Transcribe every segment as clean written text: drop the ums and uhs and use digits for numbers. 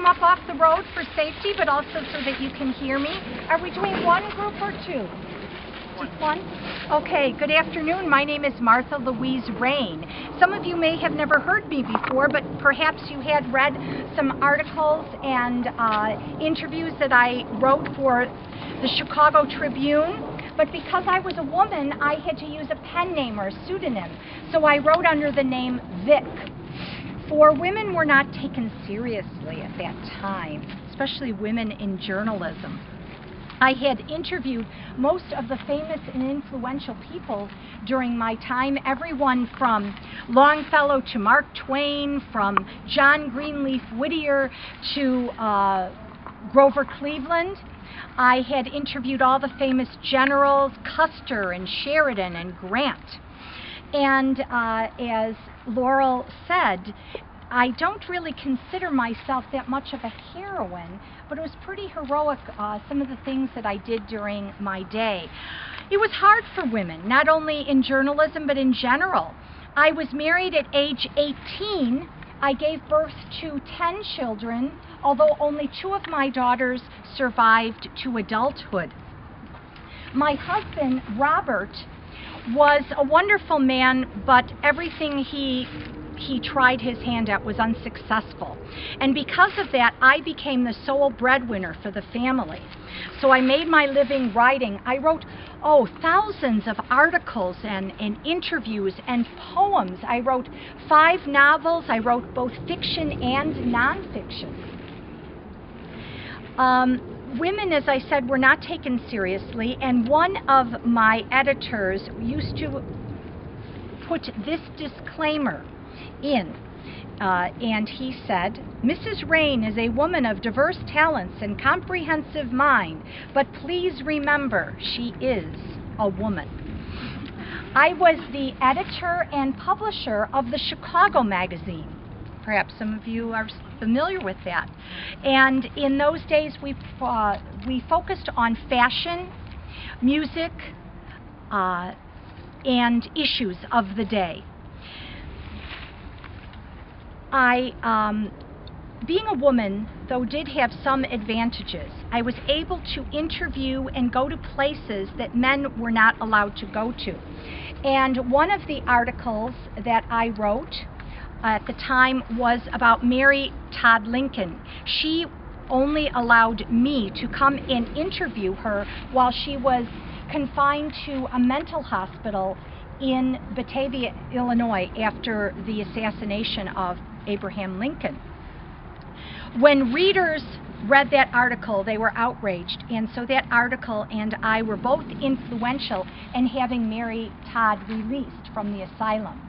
come up off the road for safety, but also so that you can hear me. Are we doing one group or two? Just one? Okay, good afternoon. My name is Martha Louise Rayne. Some of you may have never heard me before, but perhaps you had read some articles and interviews that I wrote for the Chicago Tribune. But because I was a woman, I had to use a pen name or a pseudonym. So I wrote under the name Vic. For women were not taken seriously at that time, especially women in journalism. I had interviewed most of the famous and influential people during my time, everyone from Longfellow to Mark Twain, from John Greenleaf Whittier to Grover Cleveland. I had interviewed all the famous generals, Custer and Sheridan and Grant. And as Laurel said, I don't really consider myself that much of a heroine, but it was pretty heroic, some of the things that I did during my day. It was hard for women, not only in journalism, but in general. I was married at age 18. I gave birth to 10 children, although only 2 of my daughters survived to adulthood. My husband, Robert, was a wonderful man, but everything he tried his hand at was unsuccessful. And because of that, I became the sole breadwinner for the family. So I made my living writing. I wrote, thousands of articles and interviews and poems. I wrote 5 novels. I wrote both fiction and nonfiction. Women, as I said, were not taken seriously, and one of my editors used to put this disclaimer in, and he said, "Mrs. Rayne is a woman of diverse talents and comprehensive mind, but please remember, she is a woman." I was the editor and publisher of the Chicago magazine. Perhaps some of you are familiar with that. And in those days, we focused on fashion, music, and issues of the day. Being a woman, though, did have some advantages. I was able to interview and go to places that men were not allowed to go to. And one of the articles that I wrote at the time was about Mary Todd Lincoln. She only allowed me to come and interview her while she was confined to a mental hospital in Batavia, Illinois, after the assassination of Abraham Lincoln. When readers read that article, they were outraged, and so that article and I were both influential in having Mary Todd released from the asylum.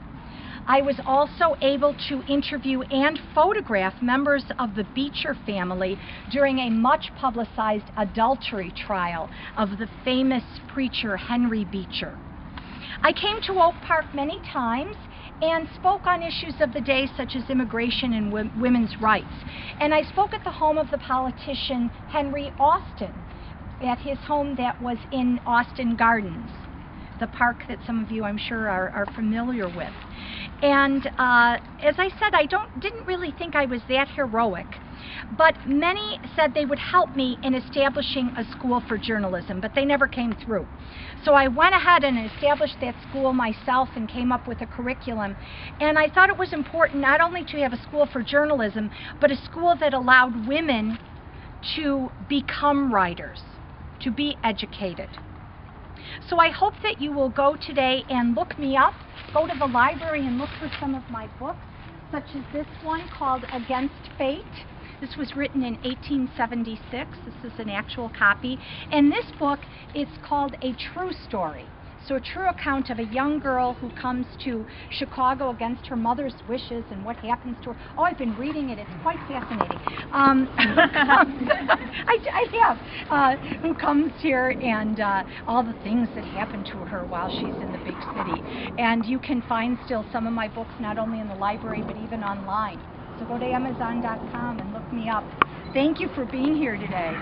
I was also able to interview and photograph members of the Beecher family during a much publicized adultery trial of the famous preacher Henry Beecher. I came to Oak Park many times and spoke on issues of the day such as immigration and women's rights. And I spoke at the home of the politician Henry Austin, at his home that was in Austin Gardens, the park that some of you, I'm sure, are familiar with. And as I said, I didn't really think I was that heroic, but many said they would help me in establishing a school for journalism, but they never came through. So I went ahead and established that school myself and came up with a curriculum. And I thought it was important not only to have a school for journalism, but a school that allowed women to become writers, to be educated. So I hope that you will go today and look me up, go to the library and look for some of my books, such as this one called Against Fate. This was written in 1876. This is an actual copy. And this book is called A True Story. So a true account of a young girl who comes to Chicago against her mother's wishes and what happens to her. Oh, I've been reading it. It's quite fascinating. I have. Who comes here and all the things that happen to her while she's in the big city. And you can find still some of my books not only in the library but even online. So go to Amazon.com and look me up. Thank you for being here today.